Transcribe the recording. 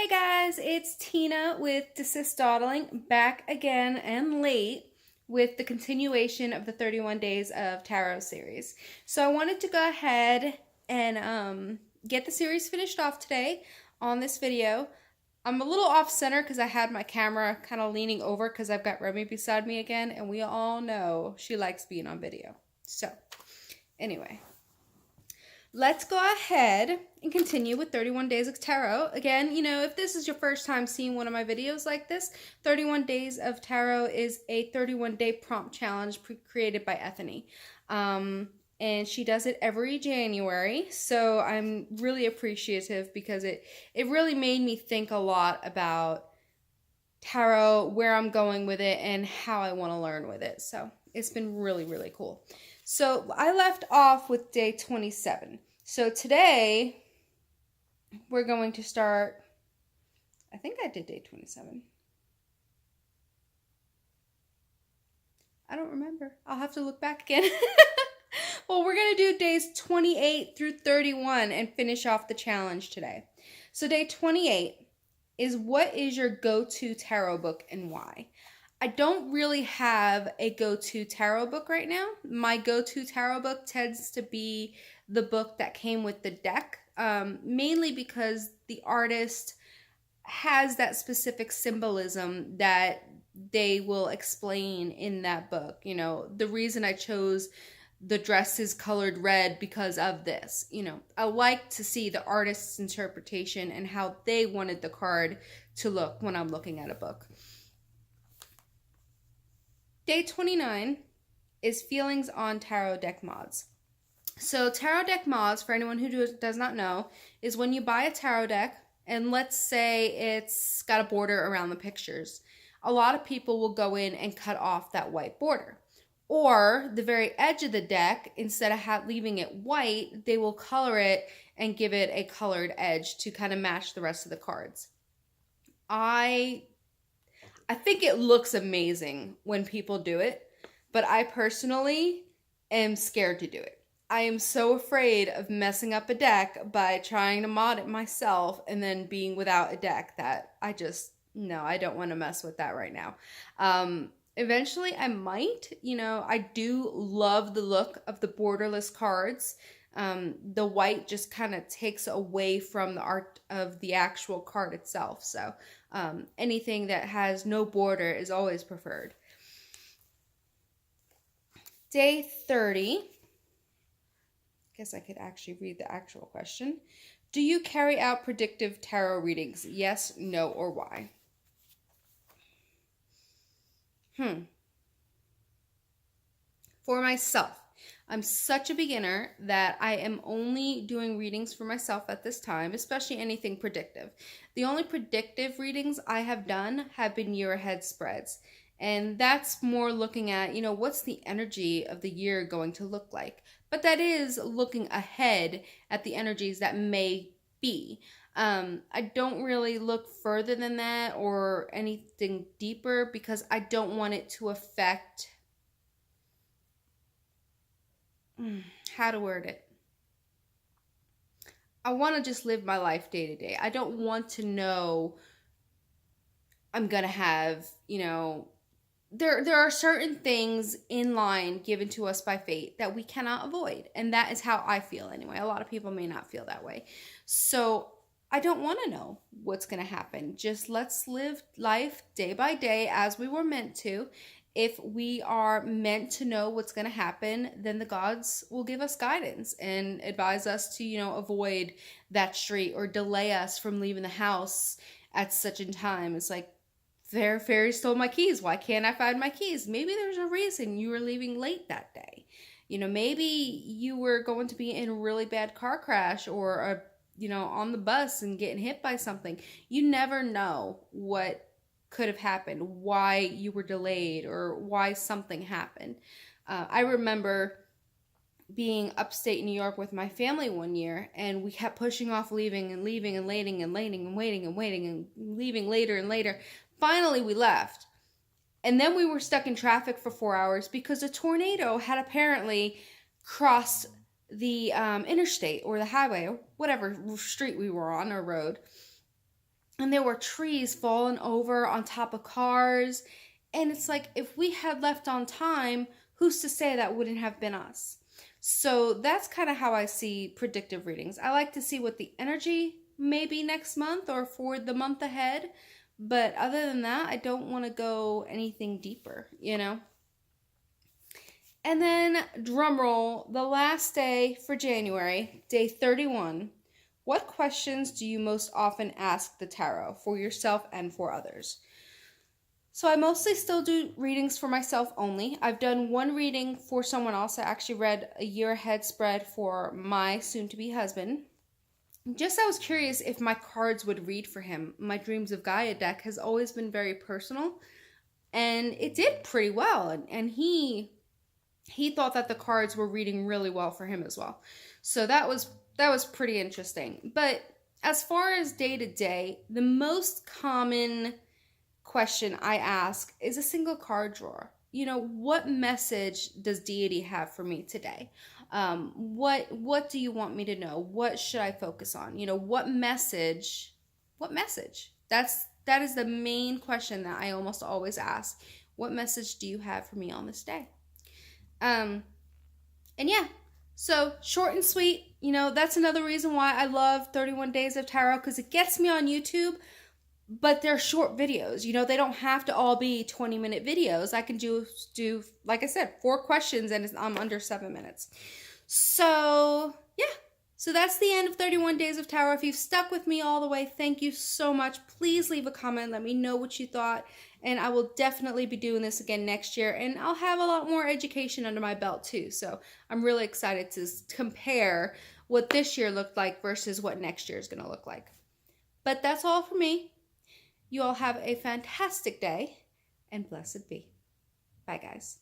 Hey guys, it's Tina with Desist Dawdling, back again and late with the continuation of the 31 Days of Tarot series. So I wanted to go ahead and get the series finished off today on this video. I'm a little off center because I had my camera kind of leaning over because I've got Remy beside me again, and we all know she likes being on video. So anyway, let's go ahead and continue with 31 Days of Tarot. Again, if this is your first time seeing one of my videos like this, 31 Days of Tarot is a 31-day prompt challenge created by Ethony. And she does it every January, so I'm really appreciative because it really made me think a lot about tarot, where I'm going with it, and how I want to learn with it. So it's been really, really cool. So I left off with day 27. So today we're going to start, I think I did day 27. I don't remember. I'll have to look back again. Well, we're going to do days 28 through 31 and finish off the challenge today. So day 28 is, what is your go-to tarot book and why? I don't really have a go-to tarot book right now. My go-to tarot book tends to be the book that came with the deck, mainly because the artist has that specific symbolism that they will explain in that book. The reason I chose the dress is colored red because of this. I like to see the artist's interpretation and how they wanted the card to look when I'm looking at a book. Day 29 is feelings on tarot deck mods. So tarot deck mods, for anyone who does not know, is when you buy a tarot deck and let's say it's got a border around the pictures. A lot of people will go in and cut off that white border. Or the very edge of the deck, instead of leaving it white, they will color it and give it a colored edge to kind of match the rest of the cards. I think it looks amazing when people do it, but I personally am scared to do it. I am so afraid of messing up a deck by trying to mod it myself and then being without a deck that I don't want to mess with that right now. Eventually I might, I do love the look of the borderless cards. The white just kind of takes away from the art of the actual card itself. So anything that has no border is always preferred. Day 30. Guess I could actually read the actual question. Do you carry out predictive tarot readings? Yes, no, or why? For myself, I'm such a beginner that I am only doing readings for myself at this time, especially anything predictive. The only predictive readings I have done have been year ahead spreads. And that's more looking at, what's the energy of the year going to look like? But that is looking ahead at the energies that may be. I don't really look further than that or anything deeper because I don't want it to affect how to word it. I want to just live my life day to day. I don't want to know I'm going to have, there are certain things in line given to us by fate that we cannot avoid. And that is how I feel anyway. A lot of people may not feel that way. So I don't want to know what's going to happen. Just let's live life day by day as we were meant to. If we are meant to know what's going to happen, then the gods will give us guidance and advise us to, avoid that street or delay us from leaving the house at such a time. It's like, fairy stole my keys. Why can't I find my keys? Maybe there's a reason you were leaving late that day. Maybe you were going to be in a really bad car crash or on the bus and getting hit by something. You never know what could have happened, why you were delayed, or why something happened. I remember being upstate New York with my family one year, and we kept pushing off leaving and leaving and waiting and waiting and waiting and waiting and leaving later and later. Finally, we left. And then we were stuck in traffic for 4 hours because a tornado had apparently crossed the interstate or the highway or whatever street we were on or road. and there were trees falling over on top of cars. And it's like, if we had left on time, who's to say that wouldn't have been us? So that's kind of how I see predictive readings. I like to see what the energy may be next month or for the month ahead. But other than that, I don't want to go anything deeper, you know? And then, drum roll, the last day for January, day 31. What questions do you most often ask the tarot for yourself and for others? So I mostly still do readings for myself only. I've done one reading for someone else. I actually read a year ahead spread for my soon-to-be husband. Just I was curious if my cards would read for him. My Dreams of Gaia deck has always been very personal, and it did pretty well. And he thought that the cards were reading really well for him as well. So that was pretty interesting. But as far as day to day, the most common question I ask is a single card drawer. You know, what message does deity have for me today? What do you want me to know? What should I focus on? You know, what message? That is the main question that I almost always ask. What message do you have for me on this day? And yeah, so short and sweet. You know, that's another reason why I love 31 Days of Tarot, because it gets me on YouTube. But they're short videos. You know, they don't have to all be 20-minute videos. I can do, like I said, 4 questions and I'm under 7 minutes. So, yeah. So that's the end of 31 Days of Tarot. If you've stuck with me all the way, thank you so much. Please leave a comment. Let me know what you thought. And I will definitely be doing this again next year. And I'll have a lot more education under my belt too. So I'm really excited to compare what this year looked like versus what next year is going to look like. But that's all for me. You all have a fantastic day, and blessed be. Bye, guys.